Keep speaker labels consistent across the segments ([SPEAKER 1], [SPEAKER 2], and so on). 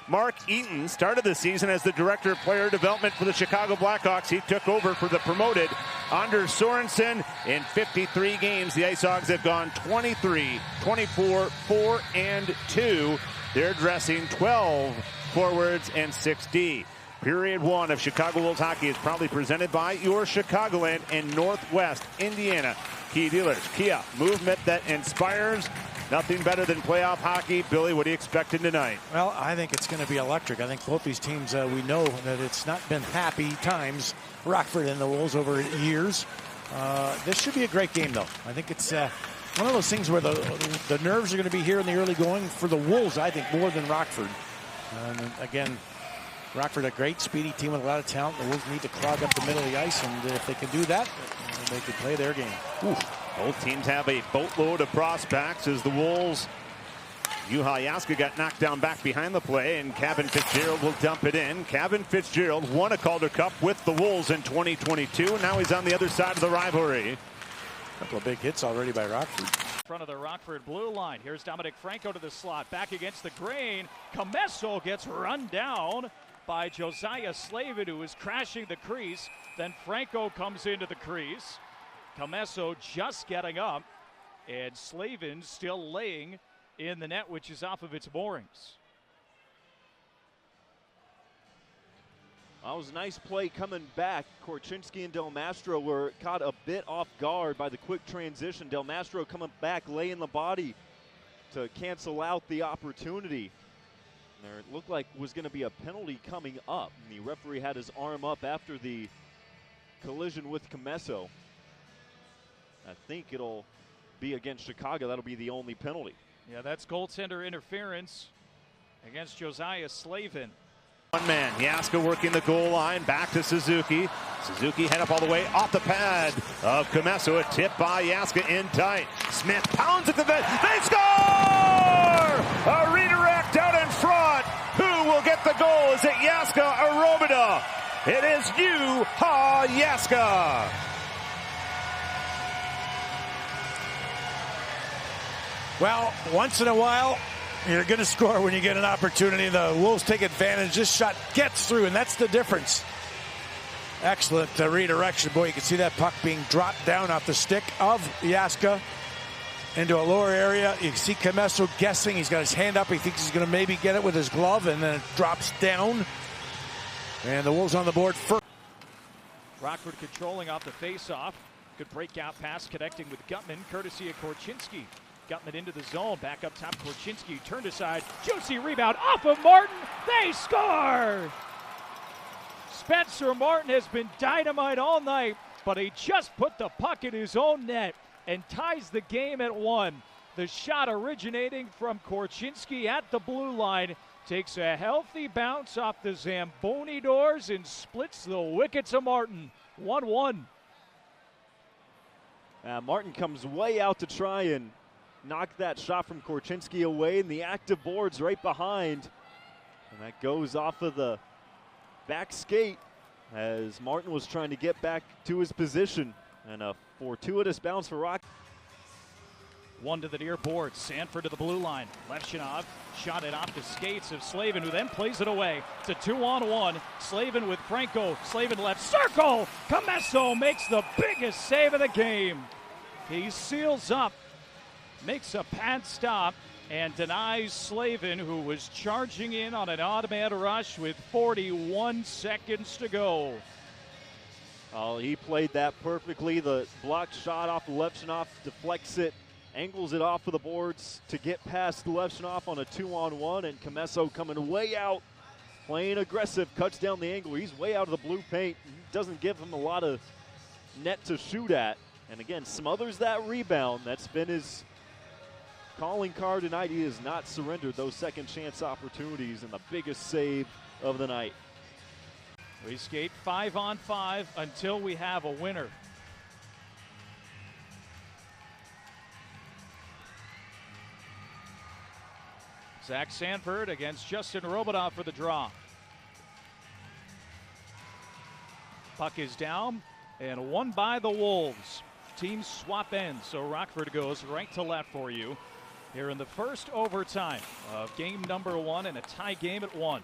[SPEAKER 1] Mark Eaton started the season as the director of player development for the Chicago Blackhawks. He took over for the promoted Anders Sorensen. In 53 games, the IceHogs have gone 23, 24, 4, and 2. They're dressing 12 forwards and 6D. Period 1 of Chicago Wolves hockey is proudly presented by your Chicagoland and Northwest Indiana Key dealers. Kia, movement that inspires. Nothing better than playoff hockey. Billy, what are you expecting tonight?
[SPEAKER 2] Well, I think it's going to be electric. I think both these teams, we know that it's not been happy times, Rockford and the Wolves, over years. This should be a great game, though. I think it's one of those things where the nerves are going to be here in the early going for the Wolves, I think, more than Rockford. Again, Rockford, a great, speedy team with a lot of talent. The Wolves need to clog up the middle of the ice, and if they can do that, they can play their game.
[SPEAKER 1] Ooh. Both teams have a boatload of prospects as the Wolves. Juha Jaska got knocked down back behind the play, and Kevin Fitzgerald will dump it in. Kevin Fitzgerald won a Calder Cup with the Wolves in 2022. Now he's on the other side of the rivalry.
[SPEAKER 2] A couple of big hits already by Rockford.
[SPEAKER 3] In front of the Rockford blue line. Here's Dominic Franco to the slot. Back against the grain. Comesso gets run down by Josiah Slavin, who is crashing the crease. Then Franco comes into the crease. Comesso just getting up, and Slavin still laying in the net, which is off of its moorings.
[SPEAKER 4] That was a nice play coming back. Korchinski and Del Mastro were caught a bit off guard by the quick transition. Del Mastro coming back, laying the body to cancel out the opportunity. And there it looked like was going to be a penalty coming up. And the referee had his arm up after the collision with Comesso. I think it'll be against Chicago. That'll be the only penalty.
[SPEAKER 3] Yeah, that's goaltender interference against Josiah Slavin.
[SPEAKER 1] One man, Jaska working the goal line, back to Suzuki. Suzuki head up all the way off the pad of Comesso. A tip by Jaska in tight. Smith pounds at the net. They score! A redirect out in front. Who will get the goal? Is it Jaska or Robida? It is Juha Jaska.
[SPEAKER 2] Well, once in a while, you're going to score when you get an opportunity. The Wolves take advantage. This shot gets through, and that's the difference. Excellent redirection. Boy, you can see that puck being dropped down off the stick of Jaska into a lower area. You can see Comesso guessing. He's got his hand up. He thinks he's going to maybe get it with his glove, and then it drops down. And the Wolves on the board first.
[SPEAKER 3] Rockford controlling off the face-off. Good breakout pass connecting with Gutman, courtesy of Korchinski. Gutman into the zone, back up top, Korchinski turned aside, juicy rebound off of Martin, they score! Spencer Martin has been dynamite all night, but he just put the puck in his own net and ties the game at 1. The shot originating from Korchinski at the blue line takes a healthy bounce off the Zamboni doors and splits the wickets of Martin, 1-1.
[SPEAKER 4] Martin comes way out to try and knock that shot from Korchinski away, and the active board's right behind. And that goes off of the back skate as Martin was trying to get back to his position. And a fortuitous bounce for Rock.
[SPEAKER 3] One to the near board, Sanford to the blue line. Levshunov shot it off the skates of Slavin, who then plays it away. It's a 2-on-1. Slavin with Franco. Slavin left circle. Comesso makes the biggest save of the game. He seals up, makes a pad stop, and denies Slavin, who was charging in on an odd man rush with 41 seconds to go.
[SPEAKER 4] Oh, he played that perfectly. The blocked shot off Levshunov, deflects it, angles it off of the boards to get past Levshunov on a 2-on-1, and Comesso coming way out, playing aggressive, cuts down the angle. He's way out of the blue paint. Doesn't give him a lot of net to shoot at. And again, smothers that rebound. That's been his calling card tonight. He has not surrendered those second chance opportunities, and the biggest save of the night.
[SPEAKER 3] We skate 5-on-5 until we have a winner. Zach Sanford against Justin Robitaille for the draw. Puck is down and won by the Wolves. Teams swap ends, so Rockford goes right to left for you. here in the first overtime of game number 1 and a tie game at 1.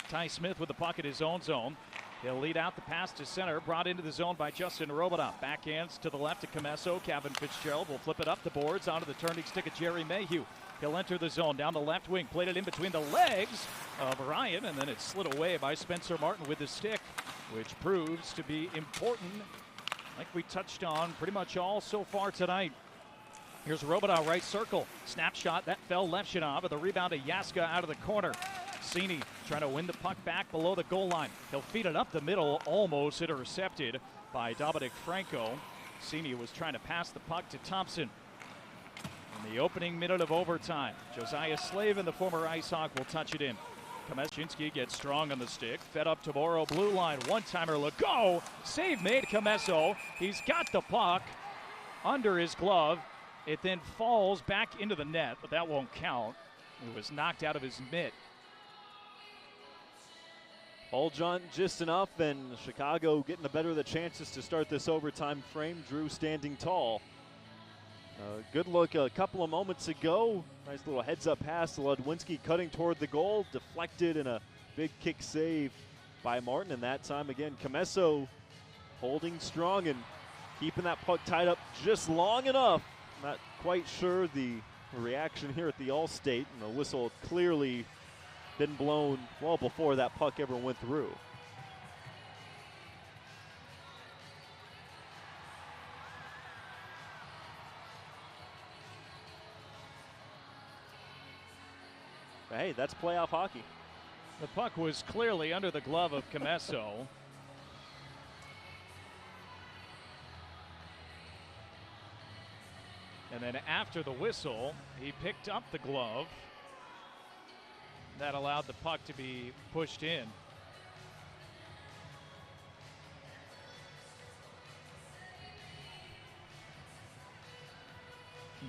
[SPEAKER 3] Ty Smith with the puck at his own zone. He'll lead out the pass to center, brought into the zone by Justin Robidoux. Backhands to the left to Comesso. Kevin Fitzgerald will flip it up the boards onto the turning stick of Jerry Mayhew. He'll enter the zone down the left wing, played it in between the legs of Ryan, and then it slid away by Spencer Martin with the stick, which proves to be important, like we touched on pretty much all so far tonight. Here's Robidoux, right circle. Snapshot, that fell Levshunov with a rebound to Yaska out of the corner. Cini trying to win the puck back below the goal line. He'll feed it up the middle, almost intercepted by Dominic Franco. Cini was trying to pass the puck to Thompson. In the opening minute of overtime, Josiah Slavin, the former IceHog, will touch it in. Komeshinski gets strong on the stick, fed up to Morrow, blue line, one-timer, Legault, save made Comesso. He's got the puck under his glove. It then falls back into the net, but that won't count. It was knocked out of his mitt.
[SPEAKER 4] Hold on just enough, and Chicago getting the better of the chances to start this overtime frame. Drew standing tall. Good look a couple of moments ago. Nice little heads-up pass to Ludwinski, cutting toward the goal, deflected, and a big kick save by Martin. And that time again, Comesso holding strong and keeping that puck tied up just long enough. Not quite sure the reaction here at the Allstate, and the whistle clearly been blown well before that puck ever went through. But hey, that's playoff hockey.
[SPEAKER 3] The puck was clearly under the glove of Comesso. And then after the whistle, he picked up the glove. That allowed the puck to be pushed in.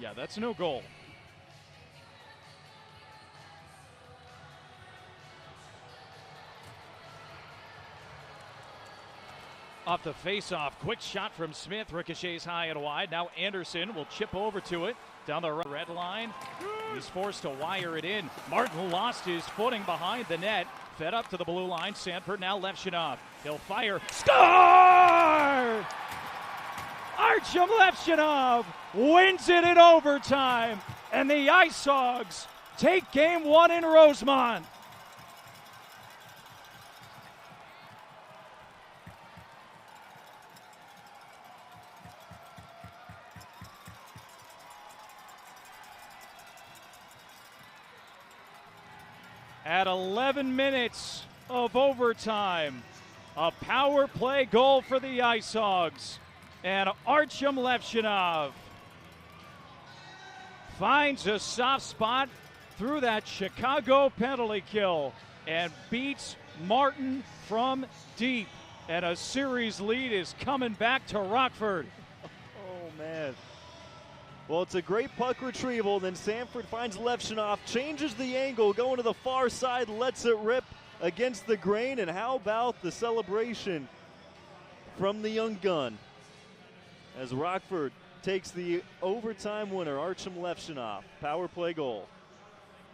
[SPEAKER 3] Yeah, that's no goal. Off the face-off, quick shot from Smith, ricochets high and wide. Now Anderson will chip over to it, down the red line. He's forced to wire it in. Martin lost his footing behind the net, fed up to the blue line. Sanford now Levshunov. He'll fire, score! Artyom Levshunov wins it in overtime, and the IceHogs take game 1 in Rosemont. At 11 minutes of overtime, a power play goal for the IceHogs, and Artyom Levshunov finds a soft spot through that Chicago penalty kill and beats Martin from deep, and a series lead is coming back to Rockford.
[SPEAKER 4] Oh, man. Well, it's a great puck retrieval. Then Sanford finds Levshunov, changes the angle, going to the far side, lets it rip against the grain. And how about the celebration from the young gun as Rockford takes the overtime winner, Artyom Levshunov. Power play goal.